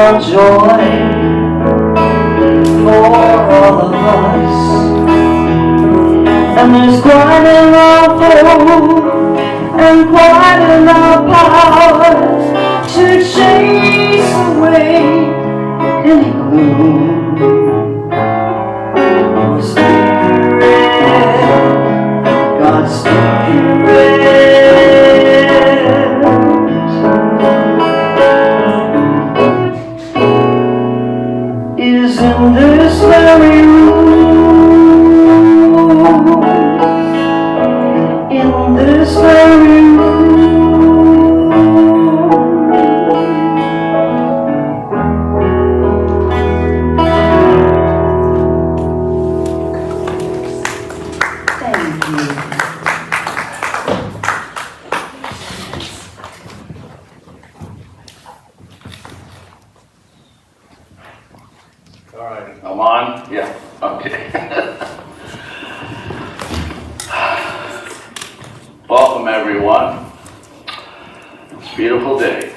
of joy for all of us. And there's quite enough hope and quite enough power to chase away any gloom. God's Spirit is in this very room, in this very I'm on? Yeah, okay. Welcome everyone. It's a beautiful day.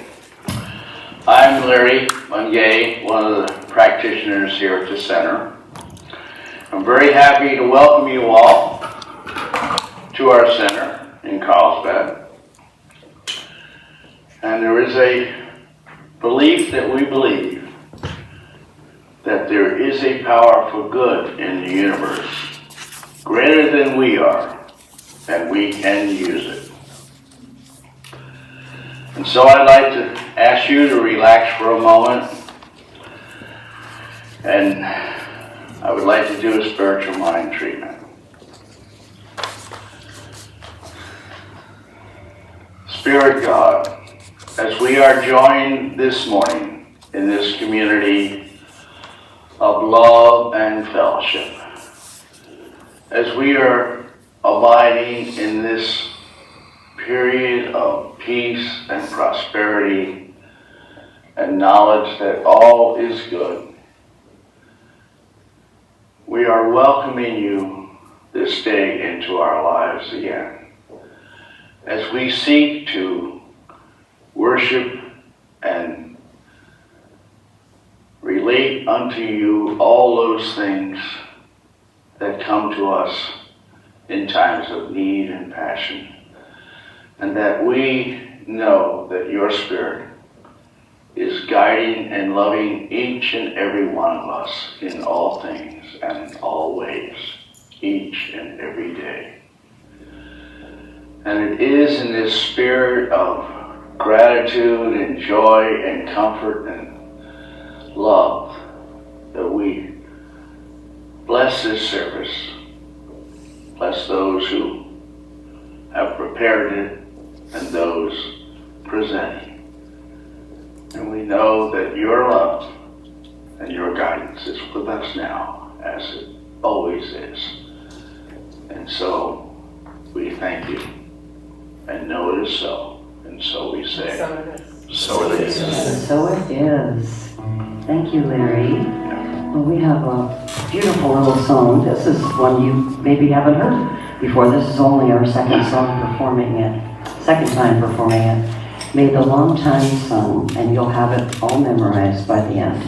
I'm Larry Mungay, one of the practitioners here at the center. I'm very happy to welcome you all to our center in Carlsbad. And there is a belief that we believe that there is a power for good in the universe, greater than we are, and we can use it. And so I'd like to ask you to relax for a moment, and I would like to do a spiritual mind treatment. Spirit God, as we are joined this morning in this community of love and fellowship, as we are abiding in this period of peace and prosperity and knowledge that all is good, we are welcoming you this day into our lives again, as we seek to worship and relate unto you all those things that come to us in times of need and passion, and that we know that your Spirit is guiding and loving each and every one of us in all things and in all ways, each and every day. And it is in this spirit of gratitude and joy and comfort and love that we bless this service, bless those who have prepared it and those presenting. And we know that your love and your guidance is with us now, as it always is. And so we thank you and know it is so. And so we say, so it is. So it is. Thank you, Larry. Well, we have a beautiful little song. This is one you maybe haven't heard before. This is only our second time performing it. May the long time sung, and you'll have it all memorized by the end.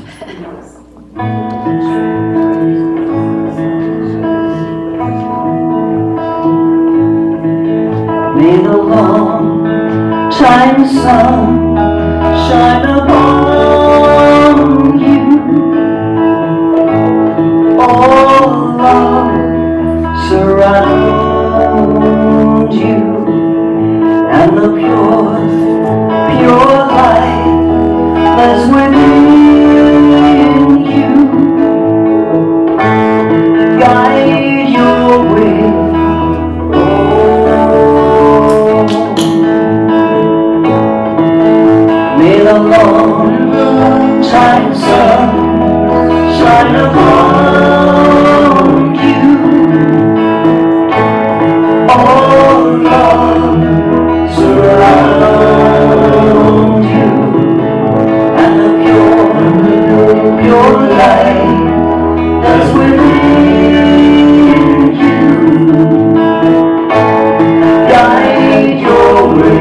May the long time sun shine upon you. All love surround you, and the pure light that's within you guide your way. May the long time sun shine upon you. All love surround you, and the pure light that's within you guide your way.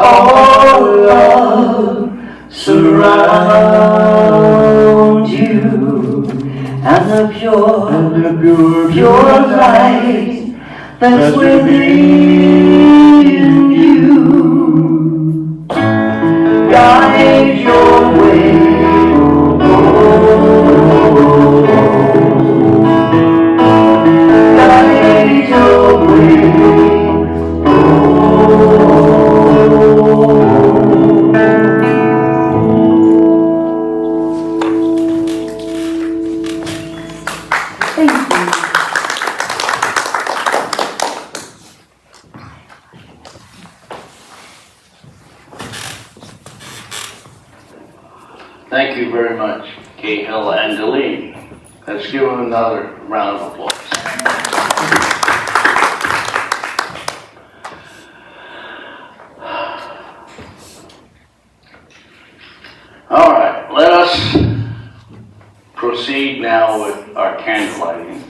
All love surround you, and the pure light that's within you guide your way. Guide your way. Thank you very much, Cahill and Deline. Let's give them another round of applause. All right, let us proceed now with our candle lighting.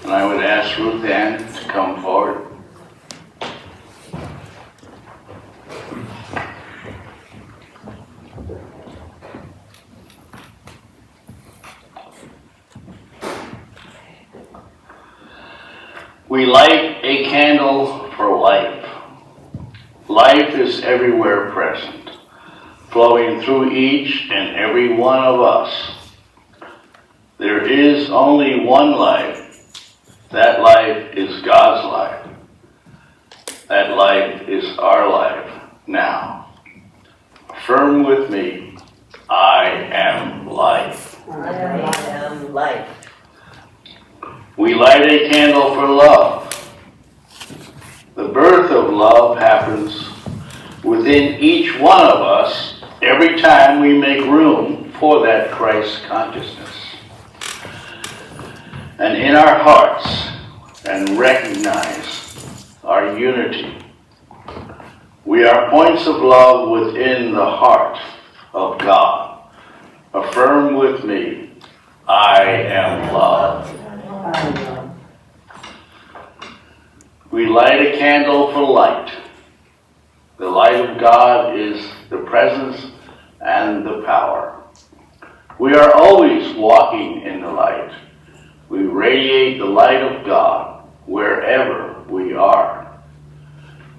And I would ask Ruth Ann to come forward. We light a candle for life. Life is everywhere present, flowing through each and every one of us. There is only one life. That life is God's life. That life is our life now. Affirm with me, I am life. I am life. We light a candle for love. The birth of love happens within each one of us every time we make room for that Christ consciousness. And in our hearts, and recognize our unity. We are points of love within the heart of God. Affirm with me, I am love. We light a candle for light. The light of God is the presence and the power. We are always walking in the light. We radiate the light of God wherever we are.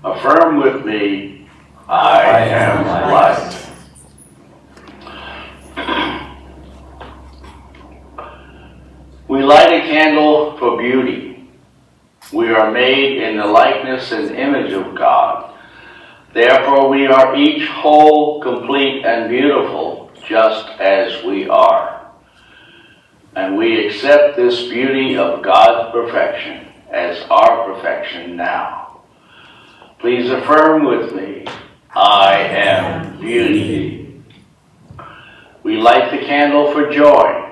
Affirm with me, I am light. We light a candle for beauty. We are made in the likeness and image of God. Therefore, we are each whole, complete, and beautiful, just as we are. And we accept this beauty of God's perfection as our perfection now. Please affirm with me, I am beauty. We light the candle for joy.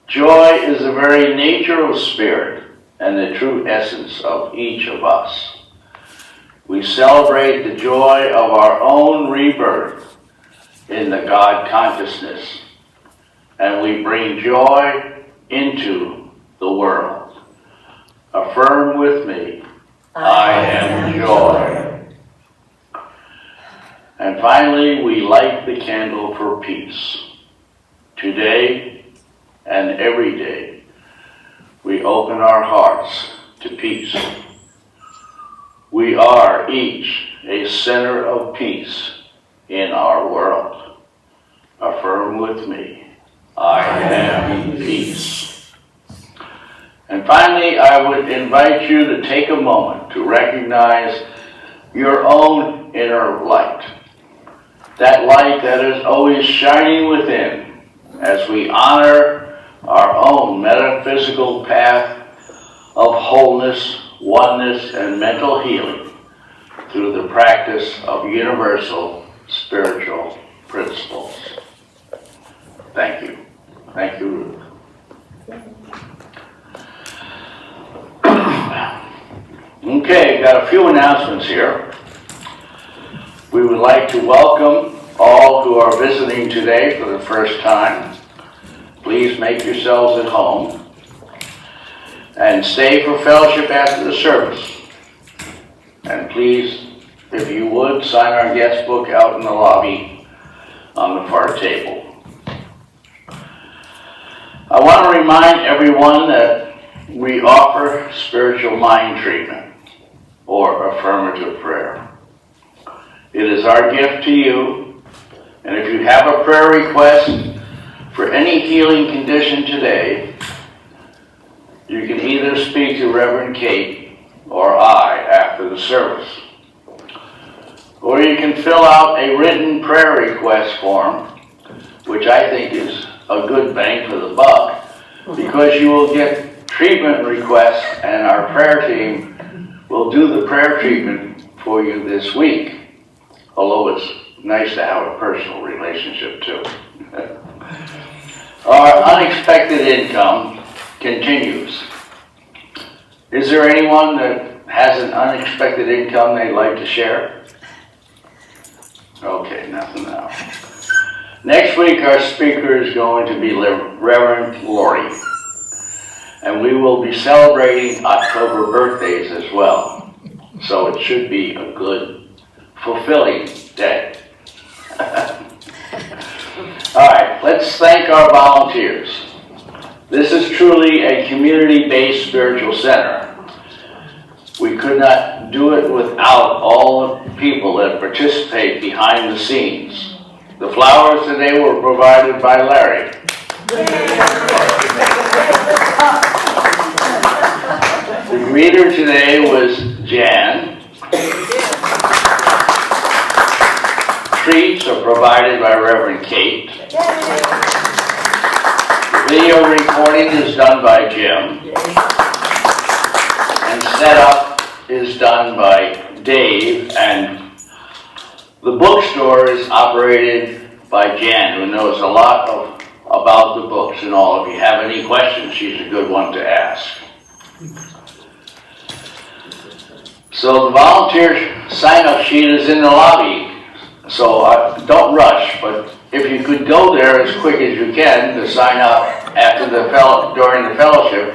Joy is the very nature of spirit and the true essence of each of us. We celebrate the joy of our own rebirth in the God consciousness, and we bring joy into the world. Affirm with me, I am joy. And finally, we light the candle for peace. Today and every day, we open our hearts to peace. We are each a center of peace in our world. Affirm with me, I am peace. And finally, I would invite you to take a moment to recognize your own inner light. That light that is always shining within as we honor our own metaphysical path of wholeness, oneness, and mental healing through the practice of universal spiritual principles. Thank you. Thank you, Ruth. Okay, got a few announcements here. We would like to welcome all who are visiting today for the first time. Please make yourselves at home and stay for fellowship after the service. And please if you would, sign our guest book out in the lobby on the far table. I want to remind everyone that we offer spiritual mind treatment or affirmative prayer. It is our gift to you, and if you have a prayer request for any healing condition today, you can either speak to Reverend Kate or I after the service. Or you can fill out a written prayer request form, which I think is a good bang for the buck, because you will get treatment requests and our prayer team will do the prayer treatment for you this week. Although it's nice to have a personal relationship too. Our unexpected income continues. Is there anyone that has an unexpected income they'd like to share? Okay, nothing now. Next week our speaker is going to be Reverend Lori, and we will be celebrating October birthdays as well. So it should be a good, fulfilling day. All right, let's thank our volunteers. This is truly a community-based spiritual center. We could not do it without all the people that participate behind the scenes. The flowers today were provided by Larry. The greeter today was Jan. Treats are provided by Reverend Kate. The video recording is done by Jim. And setup is done by Dave. And the bookstore is operated by Jan, who knows a lot about the books and all. If you have any questions, she's a good one to ask. So the volunteer sign-up sheet is in the lobby. So don't rush, but if you could go there as quick as you can to sign up after during the fellowship,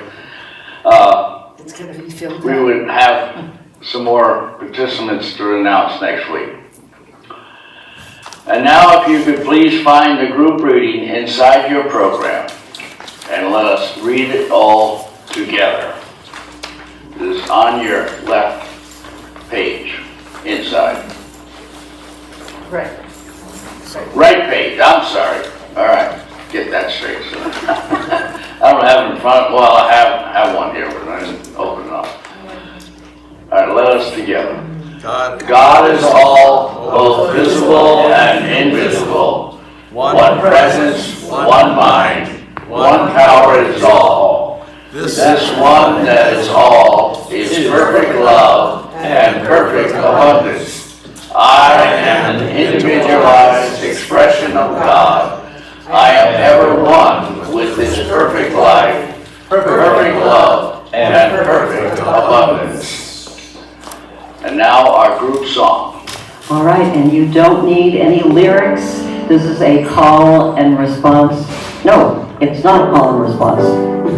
It's going to be filled we out. would have some more participants to announce next week. And now if you could please find the group reading inside your program and let us read it all together. It is on your left page, inside. Right. Right page, I'm sorry. All right, get that straight. So. I don't have it in front, well, I have one here, but I didn't open it up. All right, let us together. God is all, both visible and invisible. One presence, one mind, one power is all. This one that is all is perfect love and perfect abundance. I am an individualized expression of God. I am ever one with this perfect life, perfect love, and perfect abundance. And now our group song. All right, and you don't need any lyrics. This is a call and response. No, it's not a call and response.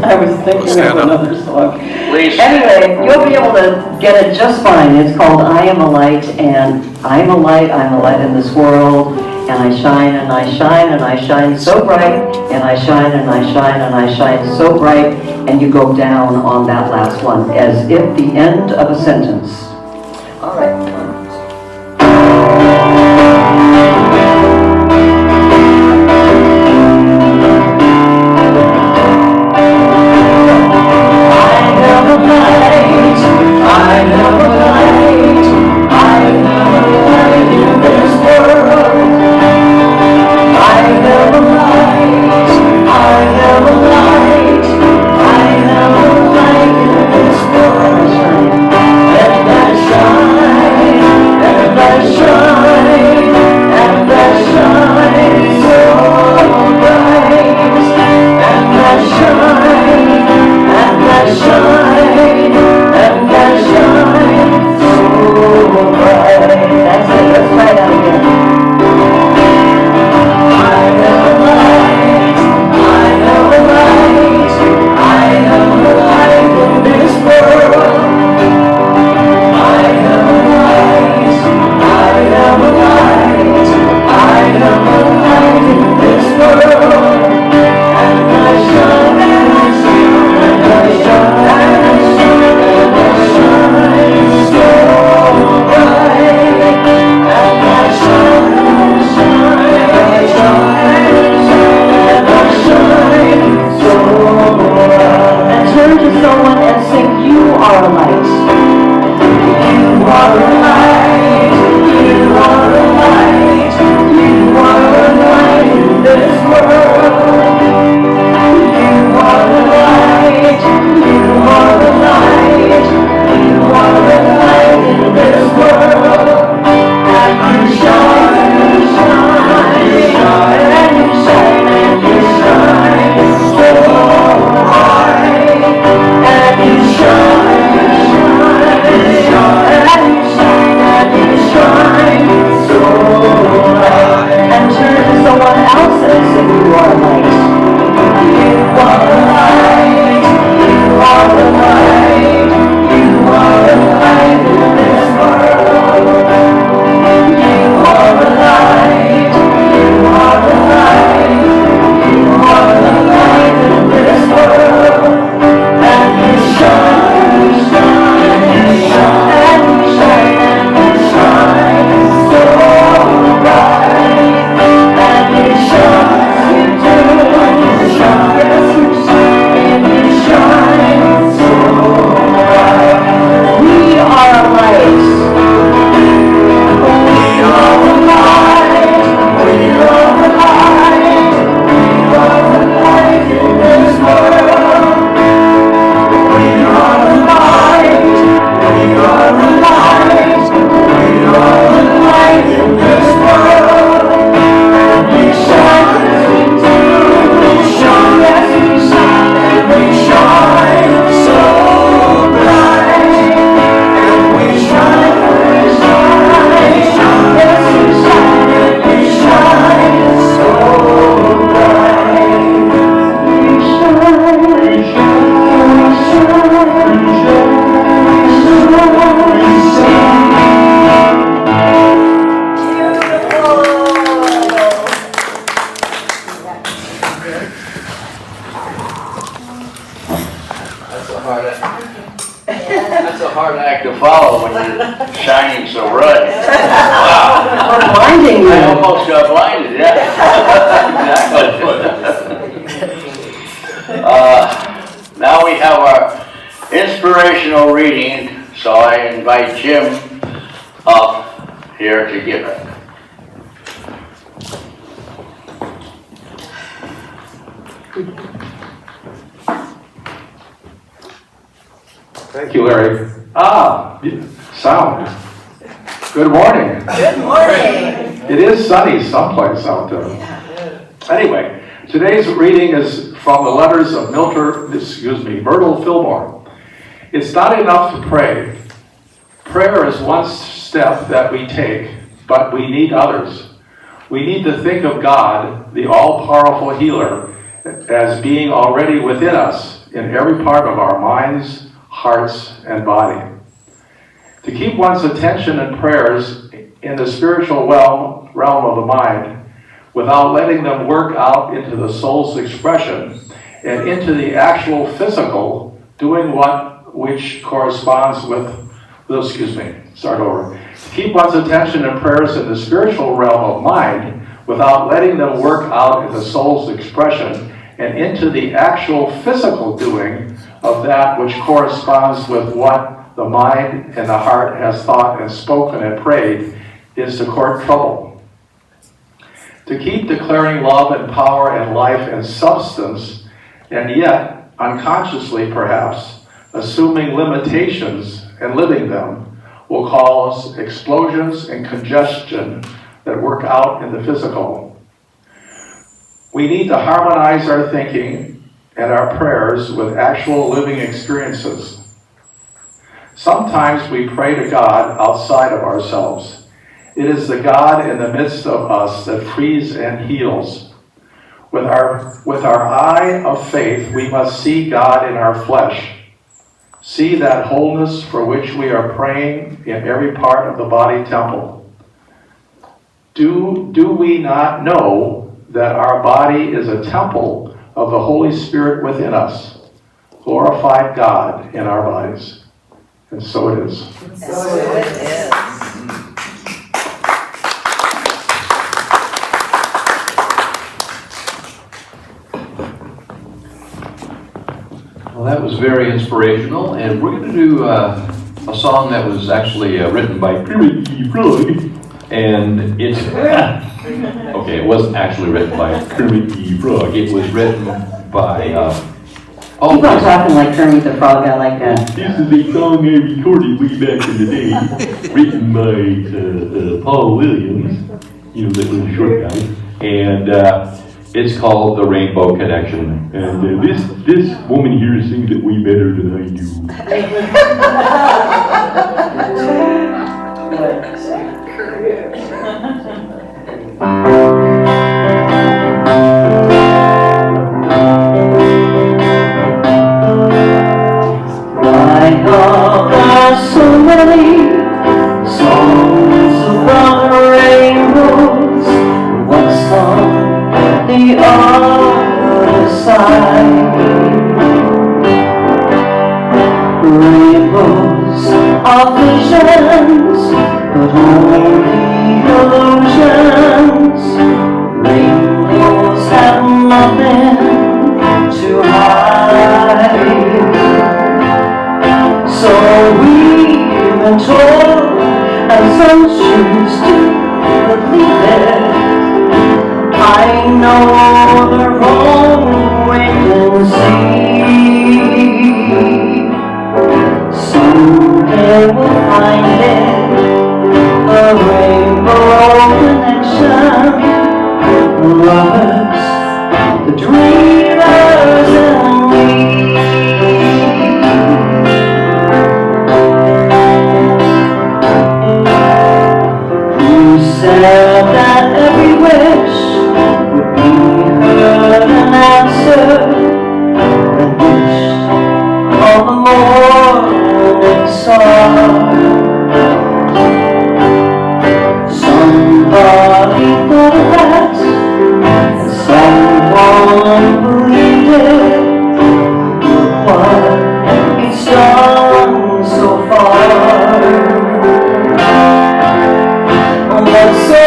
I was thinking of another song. Please. Anyway, you'll be able to get it just fine. It's called I Am a Light, and I'm a light in this world, and I shine, and I shine, and I shine so bright, and I shine, and I shine, and I shine so bright, and you go down on that last one, as if the end of a sentence. All right. Let that shine. leading I you. almost got blinded, yeah. Exactly. Now we have our inspirational reading, so I invite Jim up here to give it. Thank you, Larry. Sound. Good morning. Good morning. It is sunny someplace out there. Anyway, today's reading is from the letters of Myrtle Fillmore. It's not enough to pray. Prayer is one step that we take, but we need others. We need to think of God, the all-powerful healer, as being already within us in every part of our minds, hearts, and body. To keep one's attention and prayers in the spiritual realm of the mind, without letting them work out into the soul's expression and into the actual physical, doing which corresponds with, To keep one's attention and prayers in the spiritual realm of mind, without letting them work out in the soul's expression and into the actual physical doing of that which corresponds with what the mind and the heart has thought and spoken and prayed, is to court trouble. To keep declaring love and power and life and substance, and yet, unconsciously perhaps, assuming limitations and living them, will cause explosions and congestion that work out in the physical. We need to harmonize our thinking and our prayers with actual living experiences. Sometimes we pray to God outside of ourselves. It is the God in the midst of us that frees and heals. With our eye of faith, we must see God in our flesh. See that wholeness for which we are praying in every part of the body temple. Do we not know that our body is a temple of the Holy Spirit within us? Glorified God in our bodies. And so it is. So it is. Well, that was very inspirational, and we're going to do a song that was actually written by Kermit Floyd, and it's okay. It wasn't actually written by Kermit Frog. It was written by Keep on talking like Kermit the Frog, I like that. This is a song I recorded way back in the day, written by Paul Williams, that little short guy, and it's called The Rainbow Connection. And this woman here sings it way better than I do. There's so many songs about rainbows, what's on the other side? Rainbows are visions, but only illusions. Rainbows have nothing to hide. So we've been told, and some choose to believe it. I know the wrong we can see. Someday we'll find it, a rainbow connection. The lovers, the dreamers, and me. Said that every wish would be heard and answered, and wished all the morning star. Somebody thought of that, and someone believed it. Look what it's done so far. But so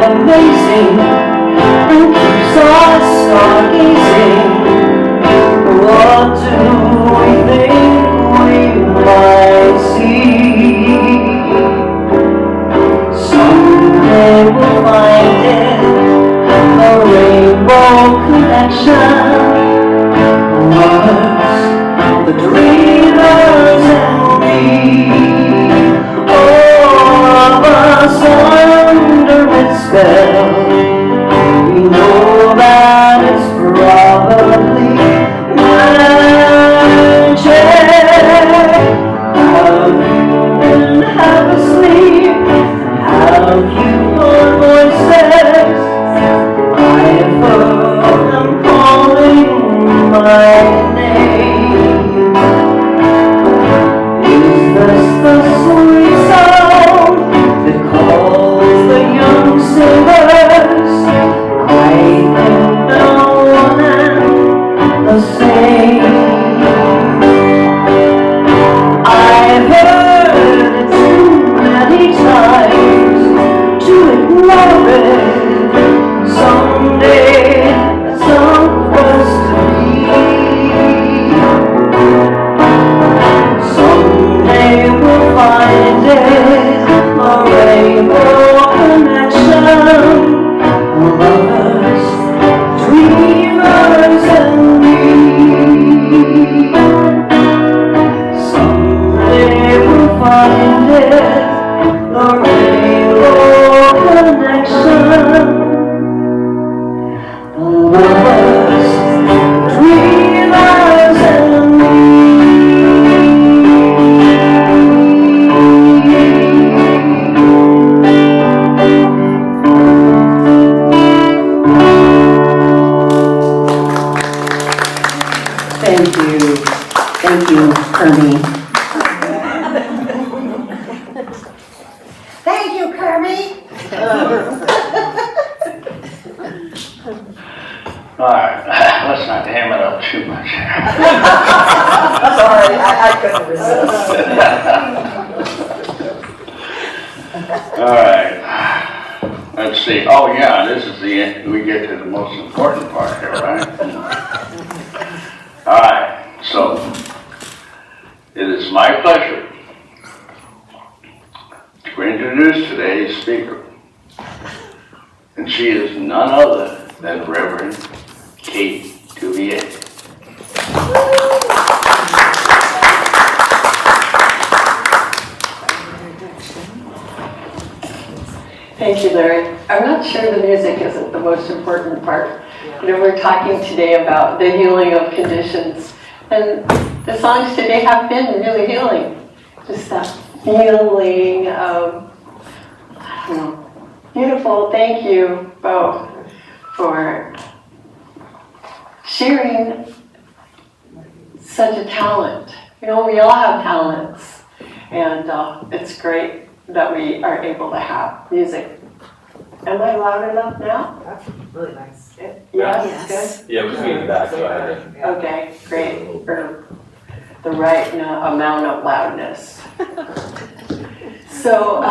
amazing and keeps us stargazing. What do we think we might see? Someday we'll find it, the rainbow connection. Lovers, the dreamers and me, all of us under its spell. We know that it's probably magic. Have you been half asleep? Have you heard voices? I've heard them calling my name. Is this the sweet sound that calls the young singers? I think they're one and the same. I've heard it too many times to ignore it. Someday it's supposed to be. Someday we'll find it, a rainbow connection. Lovers, dreamers and me. Someday we'll find it, the rainbow connection. Lovers, dreamers and me. Thank you, Ernie. Thank you, Kirby. All right, let's not ham it up too much. Sorry, I couldn't resist. All right, let's see. Oh yeah, this is the end. We get to the most important part here, right? All right, so it is my pleasure to introduce today's speaker, and she is none other than Reverend Kate DuVivier. Thank you, Larry. I'm not sure the music isn't the most important part. You know, we're talking today about the healing of conditions, and the songs today have been really healing. Just that feeling of, I don't know, beautiful. Thank you both for sharing such a talent. You know, we all have talents, and it's great that we are able to have music. Am I loud enough now? That's really nice. Yes, good? Yeah, we see in the back, so I had Okay, great. For the right amount of loudness. So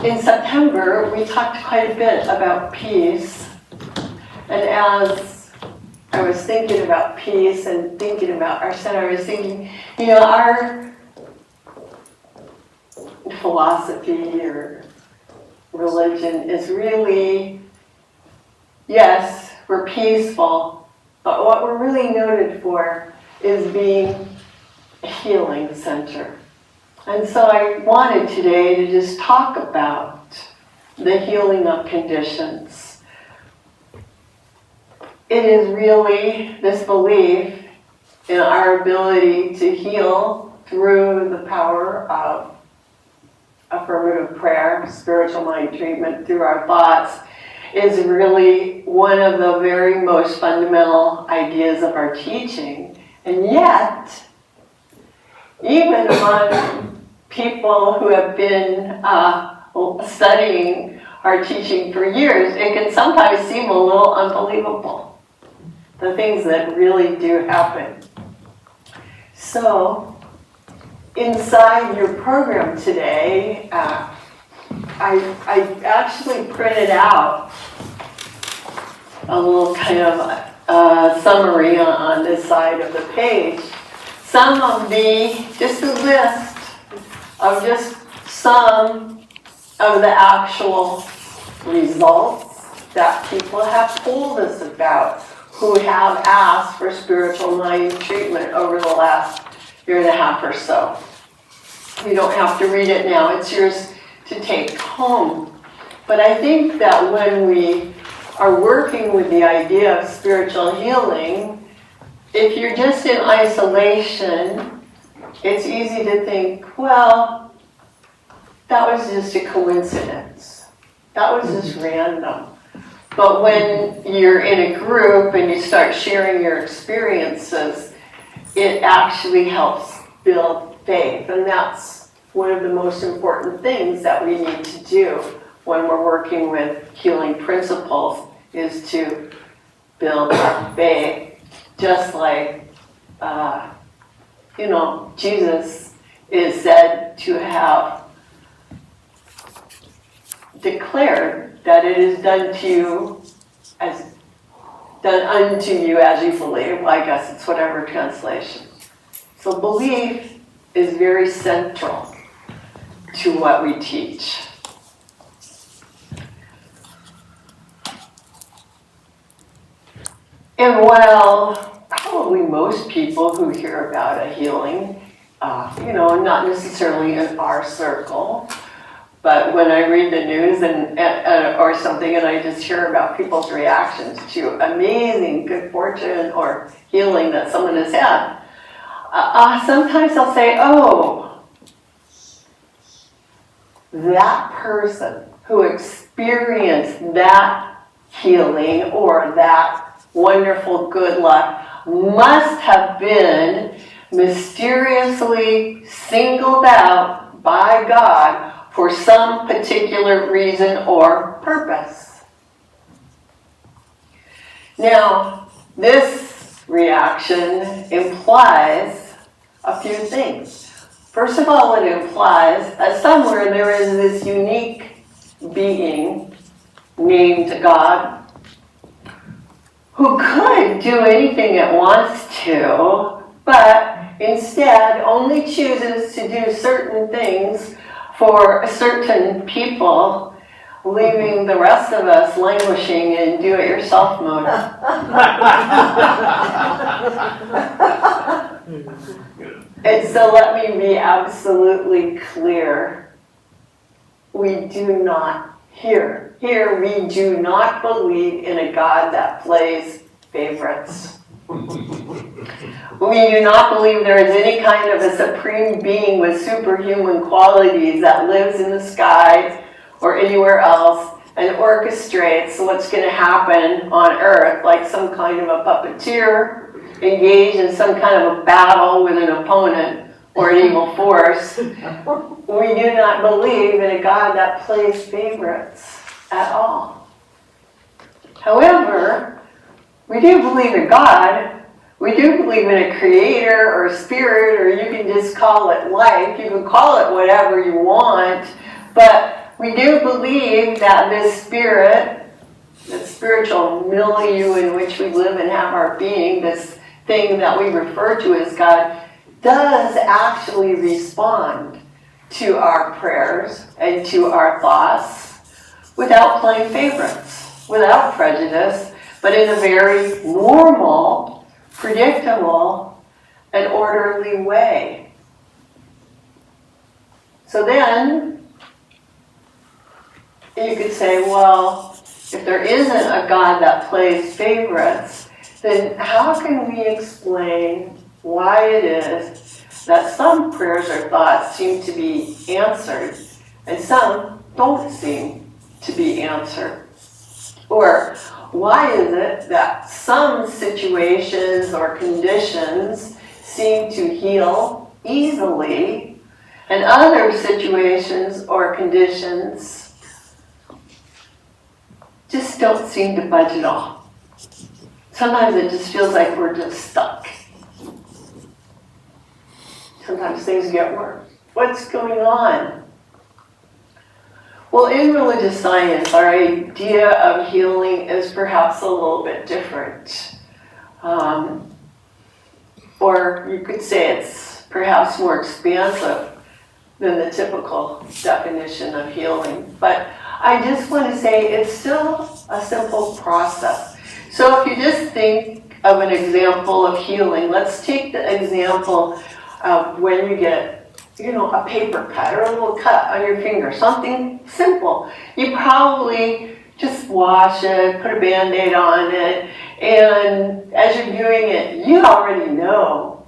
in September, we talked quite a bit about peace. And as I was thinking about peace and thinking about our center, I was thinking, you know, our philosophy or religion is really, yes, we're peaceful, but what we're really noted for is being a healing center. And so I wanted today to just talk about the healing of conditions. It is really this belief in our ability to heal through the power of affirmative prayer, spiritual mind treatment, through our thoughts, is really one of the very most fundamental ideas of our teaching. And yet, even among people who have been studying our teaching for years, it can sometimes seem a little unbelievable, the things that really do happen. So, inside your program today, I actually printed out a little kind of summary on this side of the page. Some of just a list of just some of the actual results that people have told us about who have asked for spiritual mind treatment over the last year and a half or so. You don't have to read it now, it's yours to take home. But I think that when we are working with the idea of spiritual healing, if you're just in isolation, it's easy to think, well, that was just a coincidence. That was just random. But when you're in a group and you start sharing your experiences, it actually helps build faith. And that's one of the most important things that we need to do when we're working with healing principles, is to build our faith. Just like, Jesus is said to have declared that it is done unto you as you believe. Well, I guess it's whatever translation. So belief is very central to what we teach. And while probably most people who hear about a healing, not necessarily in our circle, but when I read the news or something and I just hear about people's reactions to amazing good fortune or healing that someone has had, sometimes I'll say, oh, that person who experienced that healing or that wonderful good luck must have been mysteriously singled out by God for some particular reason or purpose. Now, this reaction implies a few things. First of all, it implies that somewhere there is this unique being named God who could do anything it wants to, but instead only chooses to do certain things for certain people, leaving the rest of us languishing in do-it-yourself mode. And so let me be absolutely clear. We do not Here we do not believe in a God that plays favorites. We do not believe there is any kind of a supreme being with superhuman qualities that lives in the sky or anywhere else and orchestrates what's going to happen on Earth, like some kind of a puppeteer engaged in some kind of a battle with an opponent or an evil force. We do not believe in a God that plays favorites at all. However, we do believe in God. We do believe in a creator or a spirit, or you can just call it life. You can call it whatever you want. But we do believe that this spirit, the spiritual milieu in which we live and have our being, this thing that we refer to as God, does actually respond to our prayers and to our thoughts without playing favorites, without prejudice, but in a very normal, predictable, and orderly way. So then, you could say, well, if there isn't a God that plays favorites, then how can we explain why it is that some prayers or thoughts seem to be answered and some don't seem to be answered? Or why is it that some situations or conditions seem to heal easily and other situations or conditions just don't seem to budge at all? Sometimes it just feels like we're just stuck. Sometimes things get worse. What's going on? Well, in religious science, our idea of healing is perhaps a little bit different. Or you could say it's perhaps more expansive than the typical definition of healing. But I just want to say it's still a simple process. So if you just think of an example of healing, let's take the example of when you get a paper cut or a little cut on your finger, something simple. You probably just wash it, put a Band-Aid on it, and as you're doing it, you already know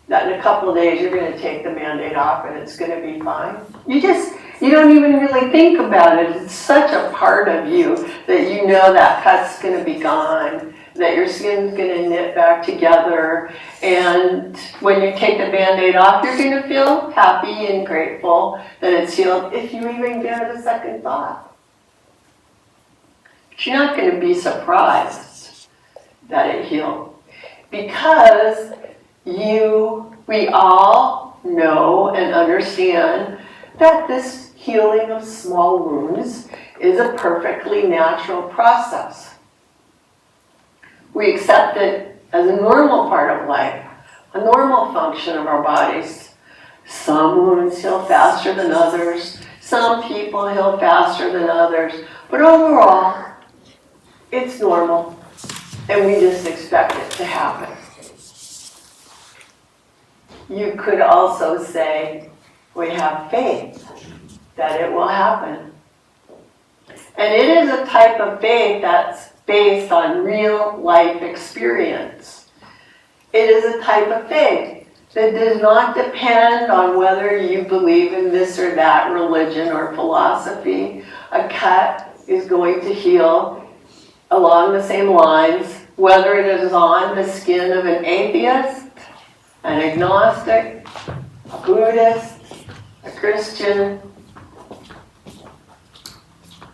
that in a couple of days you're going to take the Band-Aid off and it's going to be fine. You don't even really think about it. It's such a part of you that you know that cut's going to be gone, that your skin's going to knit back together, and when you take the Band-Aid off, you're going to feel happy and grateful that it's healed if you even give it a second thought. But you're not going to be surprised that it healed, because we all know and understand that this healing of small wounds is a perfectly natural process. We accept it as a normal part of life, a normal function of our bodies. Some wounds heal faster than others. Some people heal faster than others. But overall, it's normal, and we just expect it to happen. You could also say we have faith that it will happen. And it is a type of faith that's based on real life experience. It is a type of faith that does not depend on whether you believe in this or that religion or philosophy. A cut is going to heal along the same lines, whether it is on the skin of an atheist, an agnostic, a Buddhist, a Christian,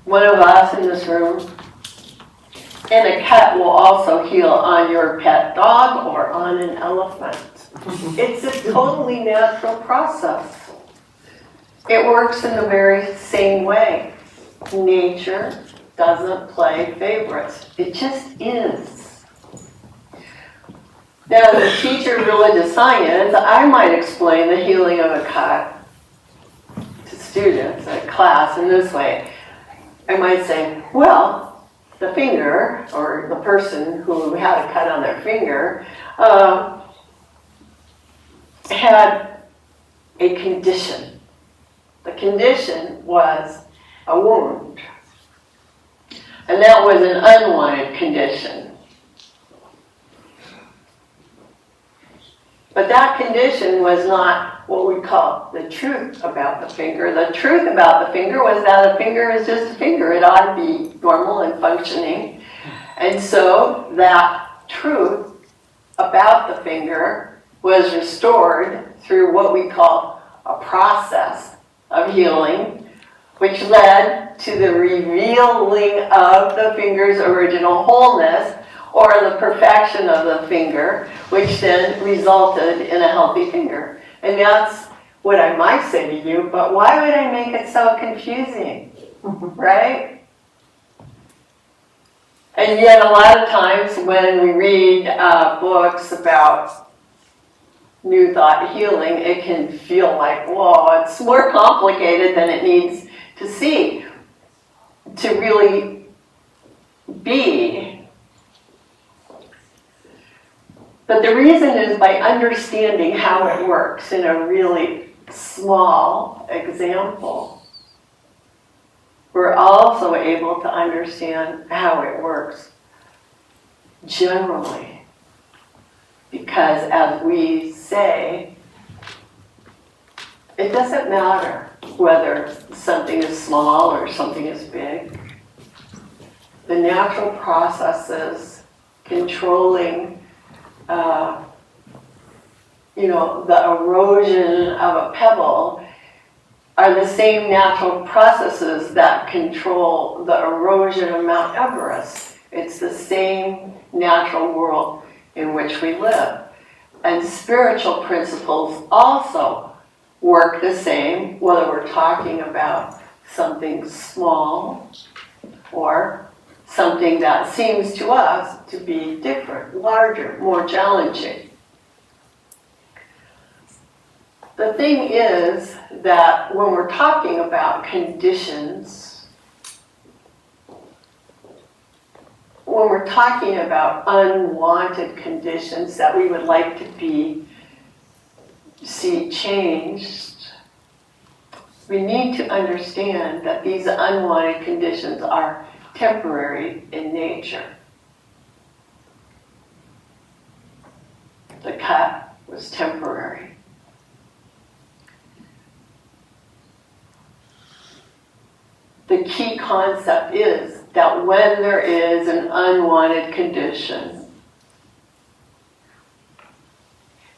one of us in this room. And a cut will also heal on your pet dog or on an elephant. It's a totally natural process. It works in the very same way. Nature doesn't play favorites. It just is. Now, as a teacher of religious science, I might explain the healing of a cut to students at class in this way. I might say, well, the finger, or the person who had a cut on their finger, had a condition. The condition was a wound. And that was an unwanted condition. But that condition was not what we call the truth about the finger. The truth about the finger was that a finger is just a finger. It ought to be normal and functioning. And so that truth about the finger was restored through what we call a process of healing, which led to the revealing of the finger's original wholeness, or the perfection of the finger, which then resulted in a healthy finger. And that's what I might say to you, but why would I make it so confusing, right? And yet a lot of times when we read books about New Thought healing, it can feel like, whoa, it's more complicated than it needs to see, to really be. But the reason is by understanding how it works in a really small example, we're also able to understand how it works generally. Because as we say, it doesn't matter whether something is small or something is big. The natural processes controlling the erosion of a pebble are the same natural processes that control the erosion of Mount Everest. It's the same natural world in which we live. And spiritual principles also work the same, whether we're talking about something small or something that seems to us to be different, larger, more challenging. The thing is that when we're talking about conditions, when we're talking about unwanted conditions that we would like to see changed, we need to understand that these unwanted conditions are temporary in nature. The cut was temporary. The key concept is that when there is an unwanted condition,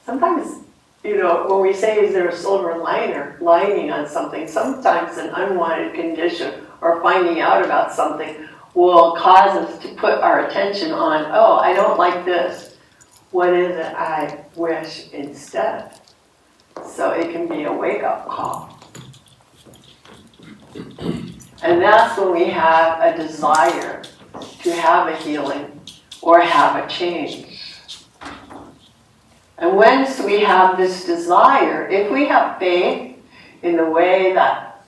sometimes, when we say, is there a silver lining on something, sometimes an unwanted condition or finding out about something will cause us to put our attention on, oh, I don't like this. What is it I wish instead? So it can be a wake-up call. And that's when we have a desire to have a healing or have a change. And once we have this desire, if we have faith in the way that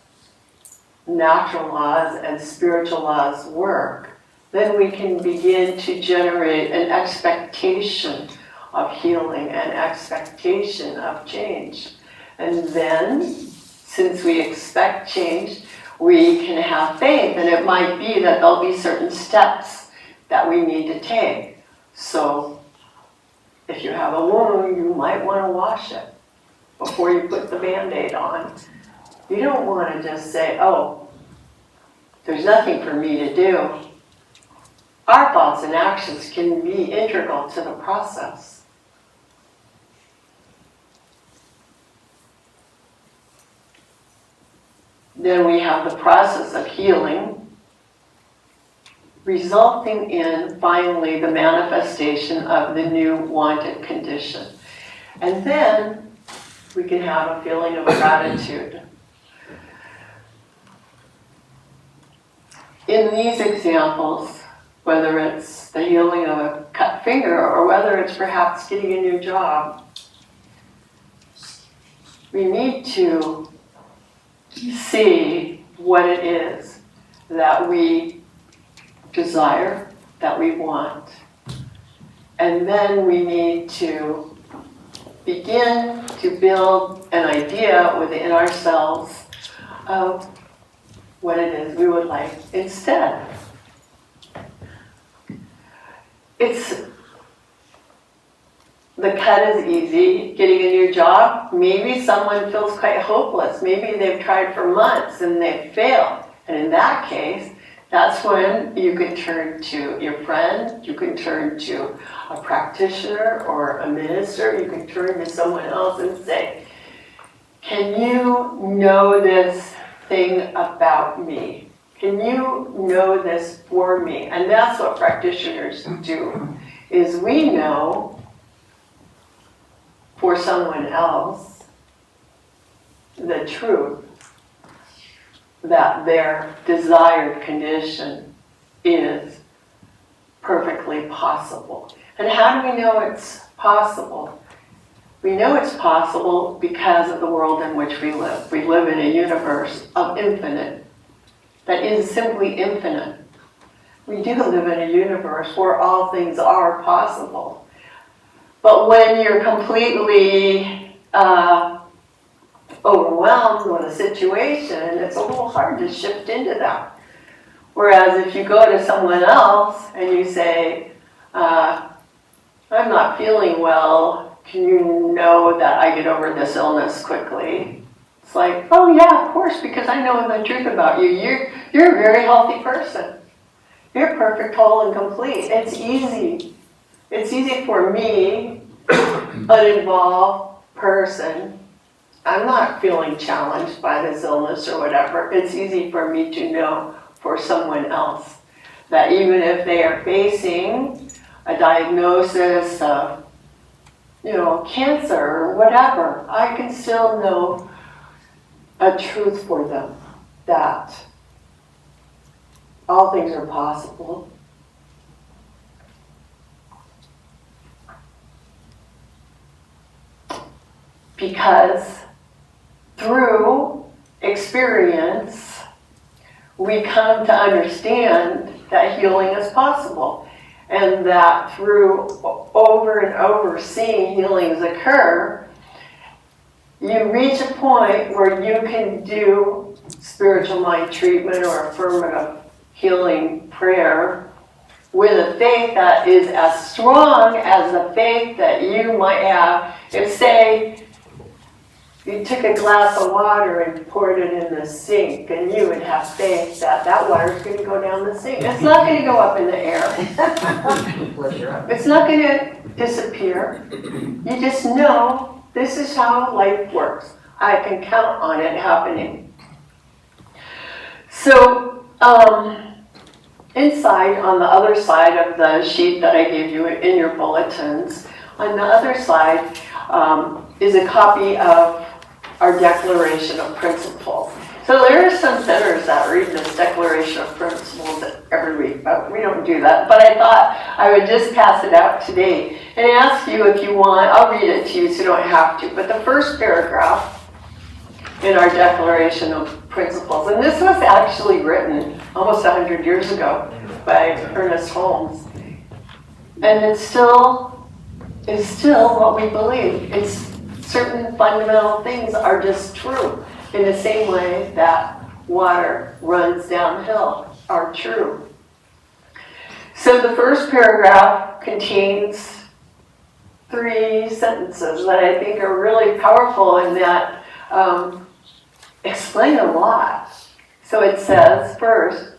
natural laws and spiritual laws work, then we can begin to generate an expectation of healing, an expectation of change. And then, since we expect change, we can have faith, and it might be that there'll be certain steps that we need to take. So, if you have a wound, you might want to wash it before you put the Band-Aid on. You don't want to just say, oh, there's nothing for me to do. Our thoughts and actions can be integral to the process. Then we have the process of healing, resulting in, finally, the manifestation of the new wanted condition. And then we can have a feeling of gratitude. In these examples, whether it's the healing of a cut finger or whether it's perhaps getting a new job, we need to see what it is that we desire, that we want. And then we need to begin to build an idea within ourselves of what it is we would like instead. The cut is easy. Getting a new job, maybe someone feels quite hopeless. Maybe they've tried for months and they've failed. And in that case, that's when you can turn to your friend, you can turn to a practitioner or a minister, you can turn to someone else and say, can you know this thing about me? Can you know this for me? And that's what practitioners do, is we know for someone else the truth that their desired condition is perfectly possible. And how do we know it's possible? We know it's possible because of the world in which we live. We live in a universe of infinite, that is simply infinite. We do live in a universe where all things are possible. But when you're completely overwhelmed with a situation, it's a little hard to shift into that. Whereas if you go to someone else and you say, I'm not feeling well, can you know that I get over this illness quickly? It's like, oh yeah, of course, because I know the truth about you. You're a very healthy person. You're perfect, whole, and complete. It's easy. It's easy for me, an involved person. I'm not feeling challenged by this illness or whatever. It's easy for me to know for someone else that even if they are facing a diagnosis of, cancer or whatever, I can still know a truth for them. that all things are possible. Because through experience, we come to understand that healing is possible. And that through over and over seeing healings occur, you reach a point where you can do spiritual mind treatment or affirmative healing prayer with a faith that is as strong as the faith that you might have if, say, you took a glass of water and poured it in the sink, and you would have faith that that water is going to go down the sink. It's not going to go up in the air. It's not going to disappear. You just know this is how life works. I can count on it happening. So, inside, on the other side of the sheet that I gave you in your bulletins, on the other side is a copy of our Declaration of Principles. So there are some centers that read this Declaration of Principles every week, but we don't do that. But I thought I would just pass it out today and ask you if you want. I'll read it to you so you don't have to. But the first paragraph in our Declaration of Principles, and this was actually written almost 100 years ago by Ernest Holmes, and it's still what we believe. It's certain fundamental things are just true in the same way that water runs downhill are true. So the first paragraph contains 3 sentences that I think are really powerful and that explain a lot. So it says, first,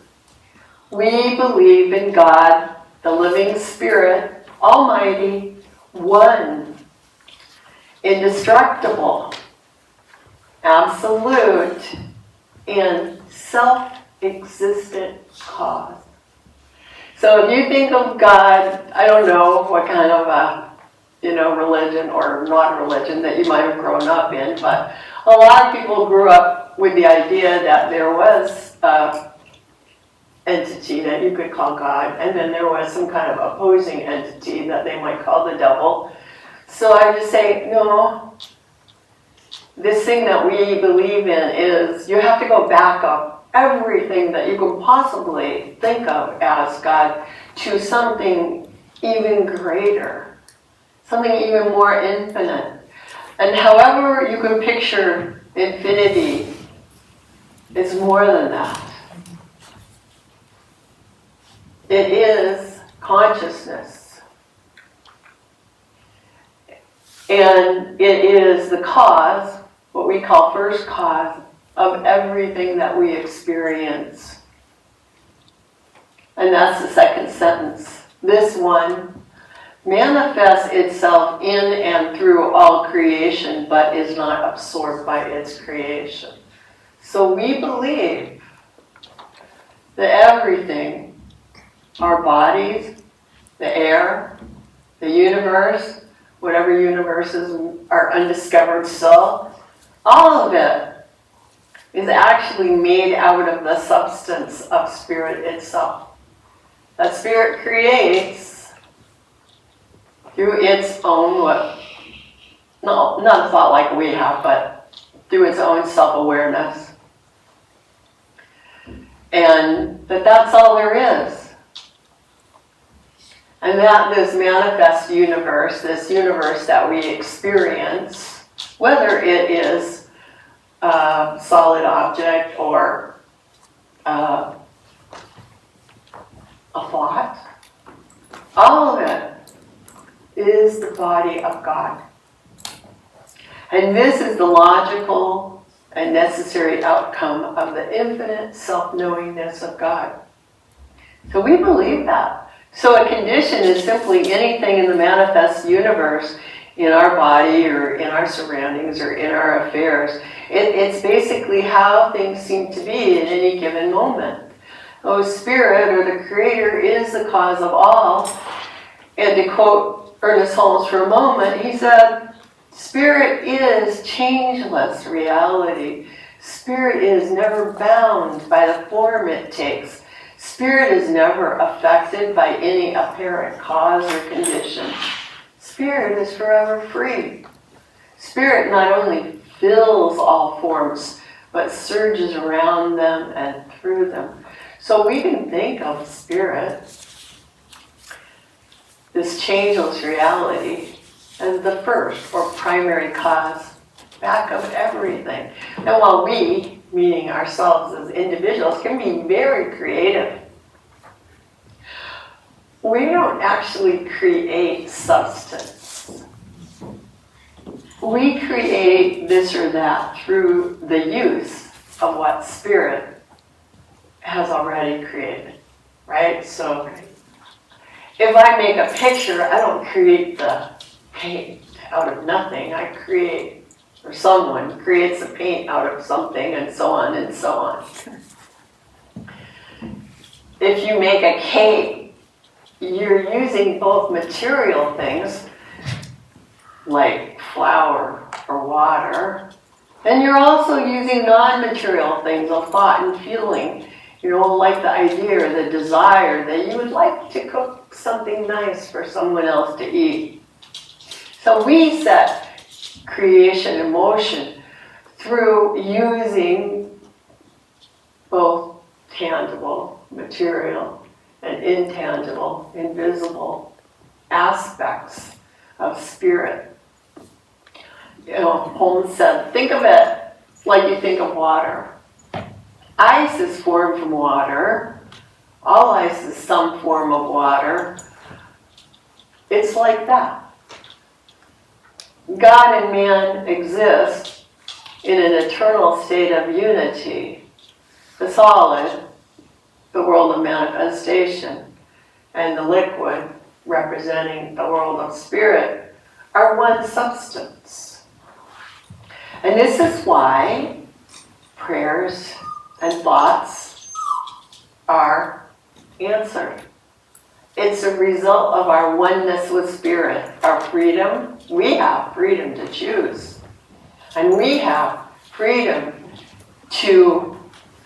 we believe in God, the living Spirit, Almighty, one, indestructible, absolute, and self-existent cause. So if you think of God, I don't know what kind of religion or not religion that you might have grown up in, but a lot of people grew up with the idea that there was an entity that you could call God, and then there was some kind of opposing entity that they might call the devil. So I just say, no, this thing that we believe in is you have to go back up everything that you can possibly think of as God to something even greater, something even more infinite. And however you can picture infinity, it's more than that. It is consciousness. And it is the cause, what we call first cause, of everything that we experience. And that's the second sentence. This one manifests itself in and through all creation, but is not absorbed by its creation. So we believe that everything, our bodies, the air, the universe, whatever universes are undiscovered still, all of it is actually made out of the substance of spirit itself. That spirit creates through its own, not a thought like we have, but through its own self-awareness. And that's all there is. And that this manifest universe, this universe that we experience, whether it is a solid object or a thought, all of it is the body of God. And this is the logical and necessary outcome of the infinite self-knowingness of God. So we believe that. So a condition is simply anything in the manifest universe, in our body or in our surroundings or in our affairs. It's basically how things seem to be in any given moment. Oh, Spirit or the Creator is the cause of all. And to quote Ernest Holmes for a moment, he said, Spirit is changeless reality. Spirit is never bound by the form it takes. Spirit is never affected by any apparent cause or condition. Spirit is forever free. Spirit not only fills all forms, but surges around them and through them. So we can think of Spirit, this changeless reality, as the first or primary cause back of everything. And while we, meaning ourselves as individuals, can be very creative, we don't actually create substance. We create this or that through the use of what Spirit has already created, right? So if I make a picture, I don't create the paint out of nothing. I create, or someone creates the paint out of something, and so on and so on. If you make a cake, you're using both material things, like flour or water, and you're also using non-material things of thought and feeling. You know, like the idea or the desire that you would like to cook something nice for someone else to eat. So we set creation in motion through using both tangible, material, and intangible, invisible aspects of Spirit. You know, Holmes said, think of it like you think of water. Ice is formed from water. All ice is some form of water. It's like that. God and man exist in an eternal state of unity. The solid, the world of manifestation, and the liquid, representing the world of Spirit, are one substance. And this is why prayers and thoughts are answered. It's a result of our oneness with Spirit, our freedom. We have freedom to choose. And we have freedom to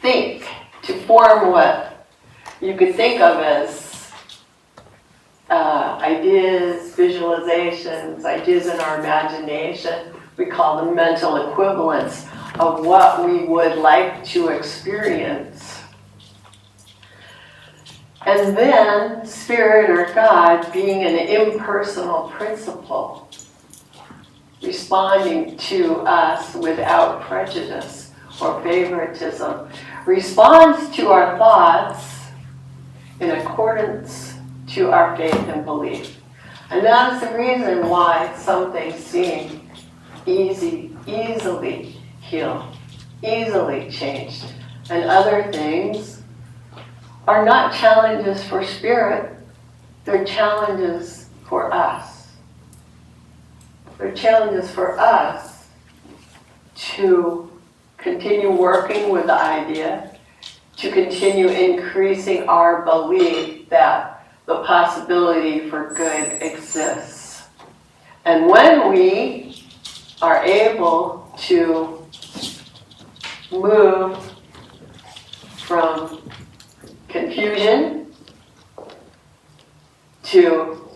think, to form what you could think of as ideas, visualizations, ideas in our imagination. We call them mental equivalents of what we would like to experience. And then Spirit or God, being an impersonal principle, responding to us without prejudice or favoritism, responds to our thoughts in accordance to our faith and belief. And that's the reason why some things seem easily healed, easily changed, and other things are not challenges for Spirit, they're challenges for us. They're challenges for us to continue working with the idea, to continue increasing our belief that the possibility for good exists. And when we are able to move from confusion to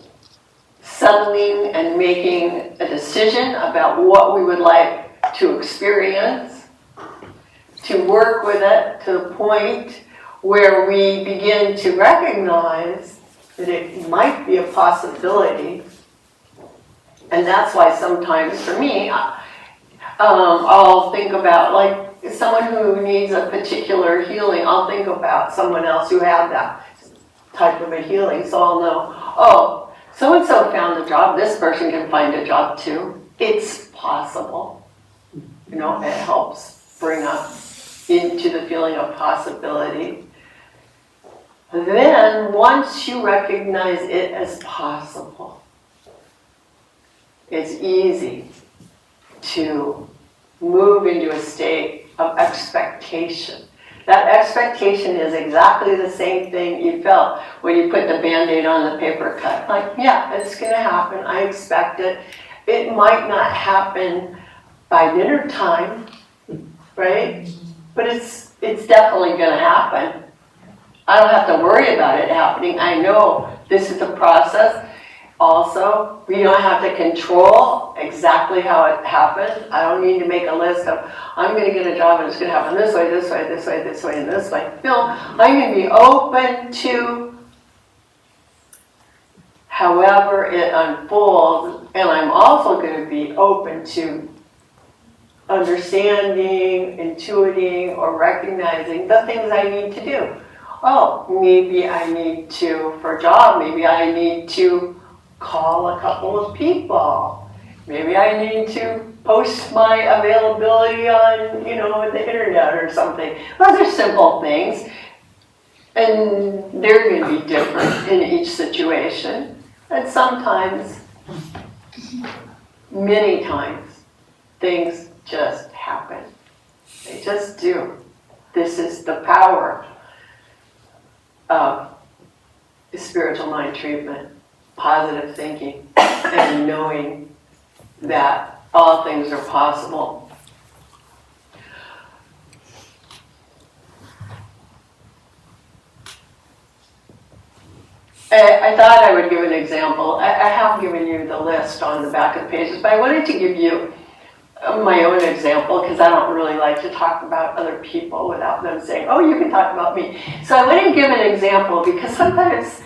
settling and making a decision about what we would like to experience, to work with it to the point where we begin to recognize that it might be a possibility. And that's why sometimes for me, I'll think about, like, someone who needs a particular healing, I'll think about someone else who had that type of a healing, so I'll know, oh, so-and-so found a job, this person can find a job too. It's possible. You know, it helps bring us into the feeling of possibility. Then, once you recognize it as possible, it's easy to move into a state of expectation. That expectation is exactly the same thing you felt when you put the Band-Aid on the paper cut. Like, yeah, it's going to happen. I expect it. It might not happen by dinner time. right? But it's definitely going to happen. I don't have to worry about it happening. I know this is a process. Also, we don't have to control exactly how it happens. I don't need to make a list of, I'm going to get a job and it's going to happen this way, this way, this way, this way, and this way. No, I'm going to be open to however it unfolds, and I'm also going to be open to understanding, intuiting, or recognizing the things I need to do. Oh, maybe I need to, for a job, maybe I need to call a couple of people. Maybe I need to post my availability on, the internet or something. Those are simple things. And they're going to be different in each situation. And sometimes, many times, things just happen. They just do. This is the power of spiritual mind treatment, positive thinking, and knowing that all things are possible. I thought I would give an example. I have given you the list on the back of the pages, but I wanted to give you my own example because I don't really like to talk about other people without them saying, oh, you can talk about me. So I want to give an example because sometimes,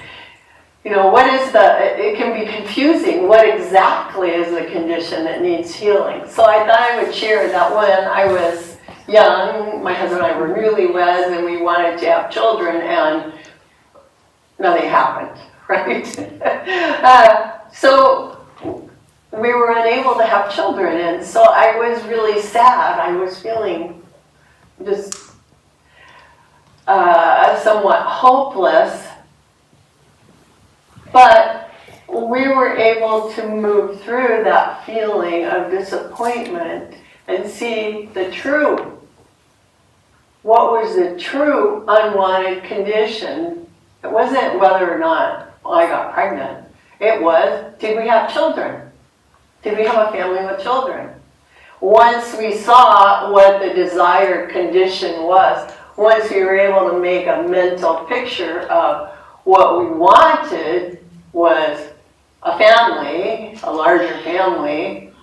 it can be confusing. What exactly is the condition that needs healing? So I thought I would share that when I was young, my husband and I were newlyweds and we wanted to have children and nothing happened, right? So we were unable to have children, and so I was really sad. I was feeling just somewhat hopeless, but we were able to move through that feeling of disappointment and see what was the true unwanted condition. It wasn't whether or not I got pregnant. It was, did we have children? Did we have a family with children? Once we saw what the desired condition was, once we were able to make a mental picture of what we wanted was a family, a larger family,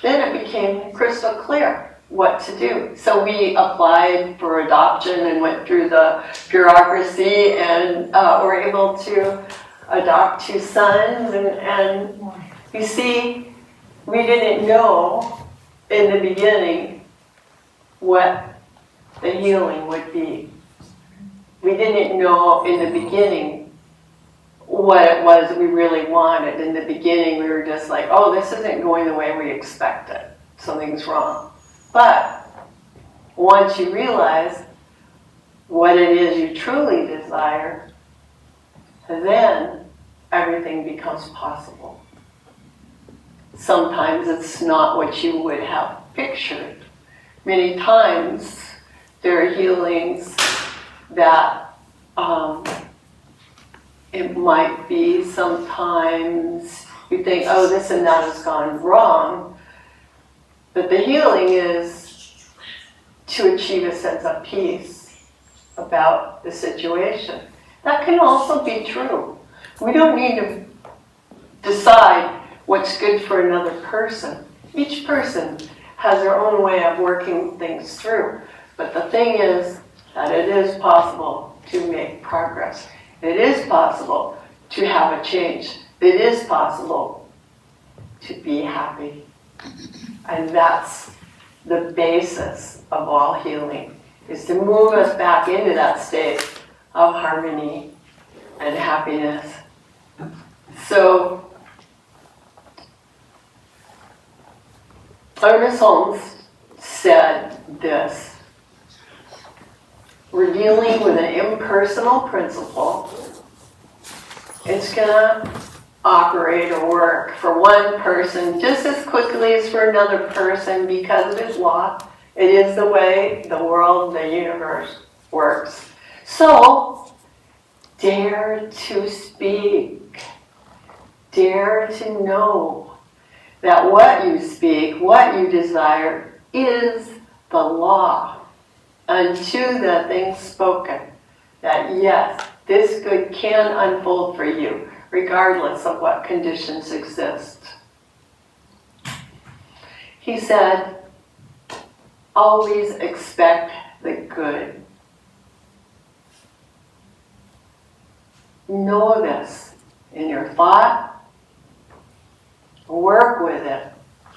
then it became crystal clear what to do. So we applied for adoption and went through the bureaucracy and were able to adopt 2 sons. And you see, we didn't know in the beginning what the healing would be. We didn't know in the beginning what it was that we really wanted. In the beginning, we were just like, oh, this isn't going the way we expected. Something's wrong. But once you realize what it is you truly desire, then everything becomes possible. Sometimes it's not what you would have pictured. Many times there are healings that it might be sometimes you think, oh, this and that has gone wrong. But the healing is to achieve a sense of peace about the situation. That can also be true. We don't need to decide what's good for another person. Each person has their own way of working things through. But the thing is that it is possible to make progress. It is possible to have a change. It is possible to be happy. And that's the basis of all healing, is to move us back into that state of harmony and happiness. So, Ernest Holmes said this: we're dealing with an impersonal principle. It's going to operate or work for one person just as quickly as for another person because of its law. It is the way the world, the universe works. So, dare to speak. Dare to know that what you speak, what you desire, is the law unto the things spoken, that yes, this good can unfold for you, regardless of what conditions exist. He said, always expect the good. Know this in your thought, work with it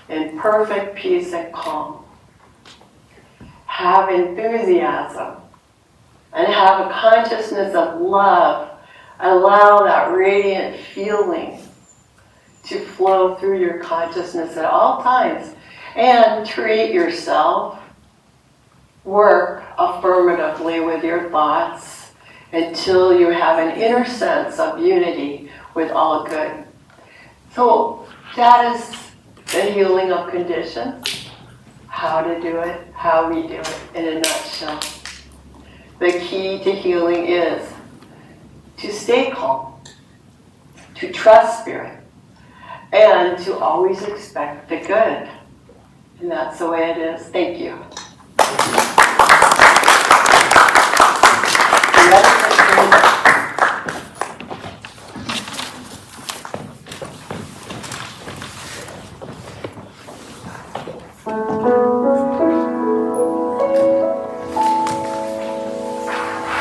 in perfect peace and calm. Have enthusiasm and have a consciousness of love. Allow that radiant feeling to flow through your consciousness at all times, and treat yourself. Work affirmatively with your thoughts until you have an inner sense of unity with all good. So that is the healing of conditions, how to do it, how we do it in a nutshell. The key to healing is to stay calm, to trust Spirit, and to always expect the good. And that's the way it is. Thank you.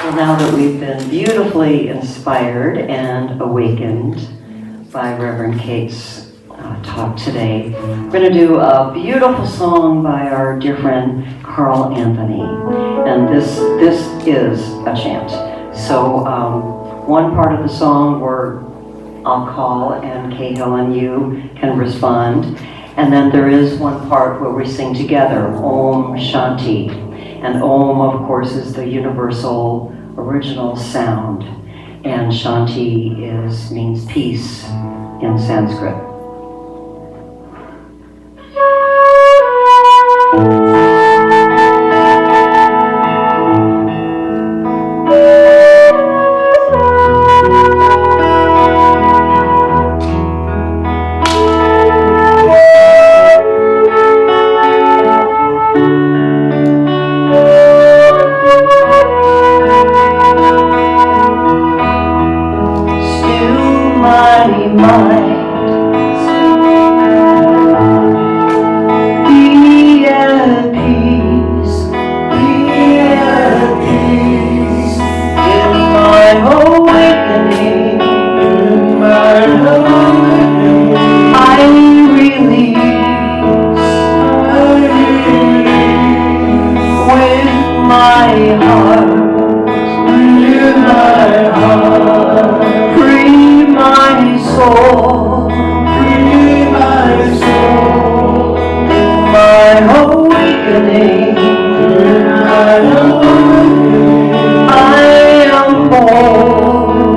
Well, now that we've been beautifully inspired and awakened by Reverend Kate's talk today, we're going to do a beautiful song by our dear friend Carl Anthony, and this is a chant. So one part of the song where I'll call and Cahill and you can respond, and then there is one part where we sing together, Om Shanti, and Om, of course, is the universal original sound, and Shanti means peace in Sanskrit. I am born.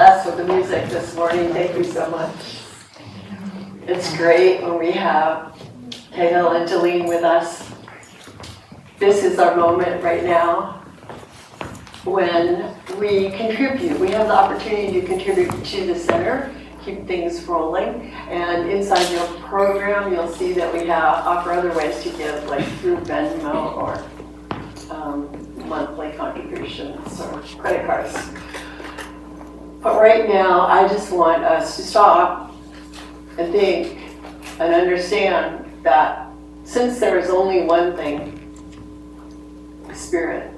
blessed with the music this morning. Thank you so much. It's great when we have Hegel and Delene with us. This is our moment right now when we contribute. We have the opportunity to contribute to the center, keep things rolling. And inside your program, you'll see that we offer other ways to give, like through Venmo or monthly contributions or credit cards. But right now, I just want us to stop and think and understand that since there is only one thing, Spirit,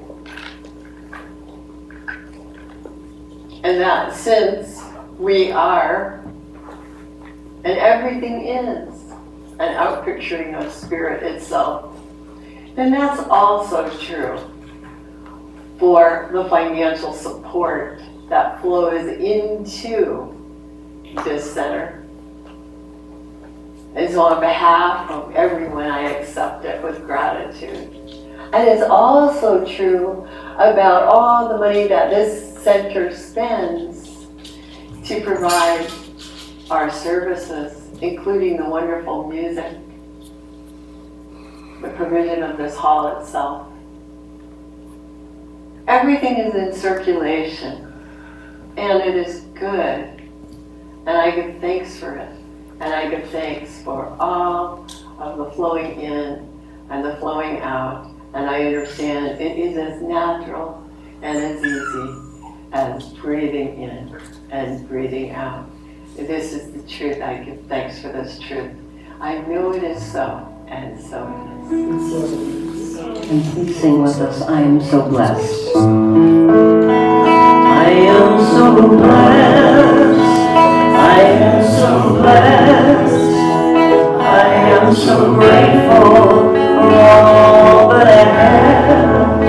and that since we are, and everything is, an outpicturing of Spirit itself, then that's also true for the financial support that flows into this center. And so on behalf of everyone, I accept it with gratitude. And it's also true about all the money that this center spends to provide our services, including the wonderful music, the provision of this hall itself. Everything is in circulation, and it is good, and I give thanks for it, and I give thanks for all of the flowing in and the flowing out, and I understand it is as natural and as easy as breathing in and breathing out. This is the truth. I give thanks for this truth. I know it is so, and so it is. And please sing with us, I am so blessed. I am so blessed. I am so blessed. I am so grateful for all that I have.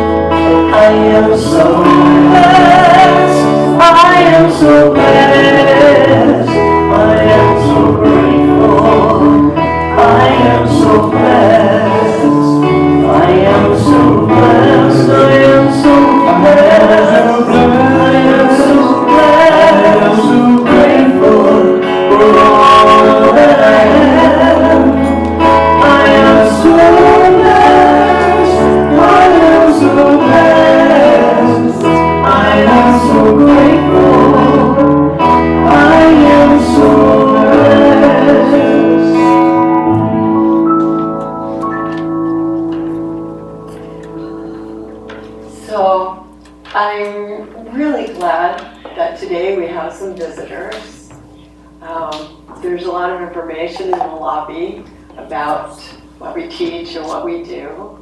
I am so blessed. I am so blessed. I am so grateful. I am so blessed. I am so blessed. I am so blessed. I am so blessed. I am so grateful for all that I have. I am so blessed. I am so blessed. I am so grateful. I am so blessed. So I'm really glad that today we have some visitors. There's a lot of information in the lobby about what we teach and what we do.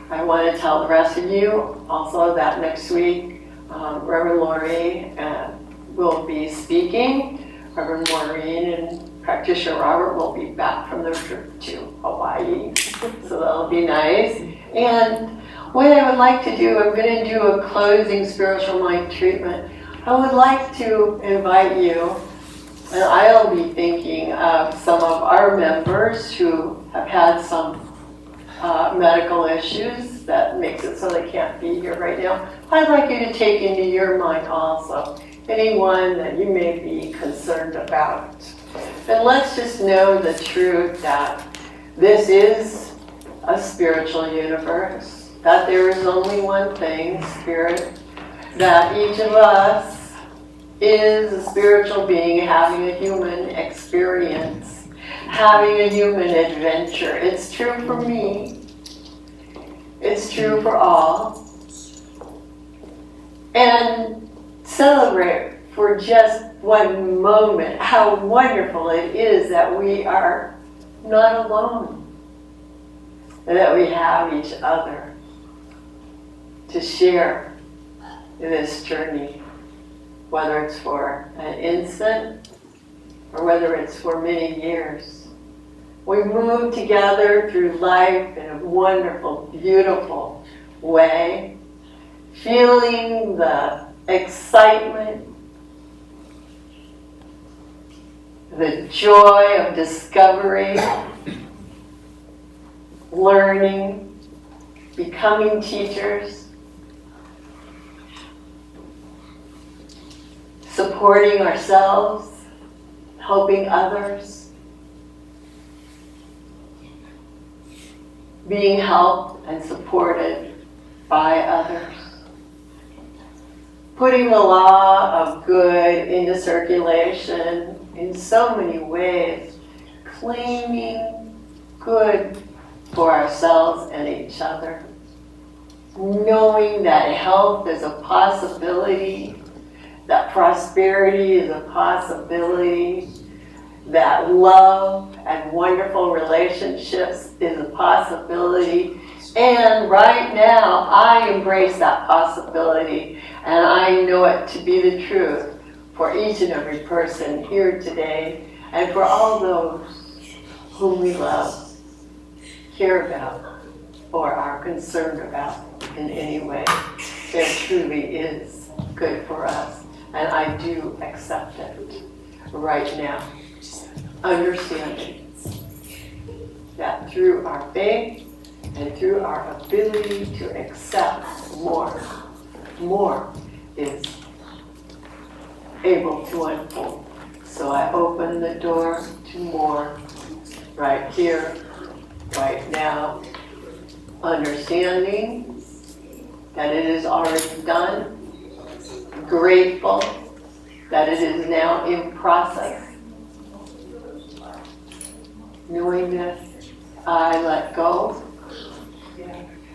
I want to tell the rest of you also that next week Reverend Lori will be speaking. Reverend Maureen and Practitioner Robert will be back from their trip to Hawaii, so that'll be nice. And what I would like to do, I'm going to do a closing spiritual mind treatment. I would like to invite you, and I'll be thinking of some of our members who have had some medical issues that makes it so they can't be here right now. I'd like you to take into your mind also anyone that you may be concerned about. And let's just know the truth that this is a spiritual universe, that there is only one thing, Spirit, that each of us is a spiritual being having a human experience, having a human adventure. It's true for me. It's true for all. And celebrate for just one moment how wonderful it is that we are not alone, and that we have each other to share this journey, whether it's for an instant or whether it's for many years. We move together through life in a wonderful, beautiful way, feeling the excitement, the joy of discovery, learning, becoming teachers, supporting ourselves, helping others, being helped and supported by others, putting the law of good into circulation in so many ways, claiming good for ourselves and each other, knowing that health is a possibility, that prosperity is a possibility, that love and wonderful relationships is a possibility. And right now, I embrace that possibility, and I know it to be the truth for each and every person here today, and for all those whom we love, care about, or are concerned about in any way. There truly is good for us, and I do accept it right now, understanding that through our faith and through our ability to accept more is able to unfold. So I open the door to more right here, right now, understanding that it is already done, grateful that it is now in process. Knowing this, I let go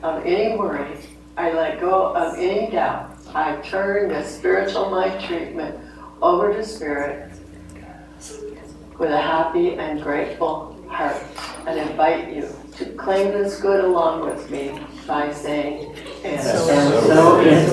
of any worry, I let go of any doubt. I turn the spiritual mind treatment over to spirit with a happy and grateful heart, and invite you to claim this good along with me by saying, and And so it is.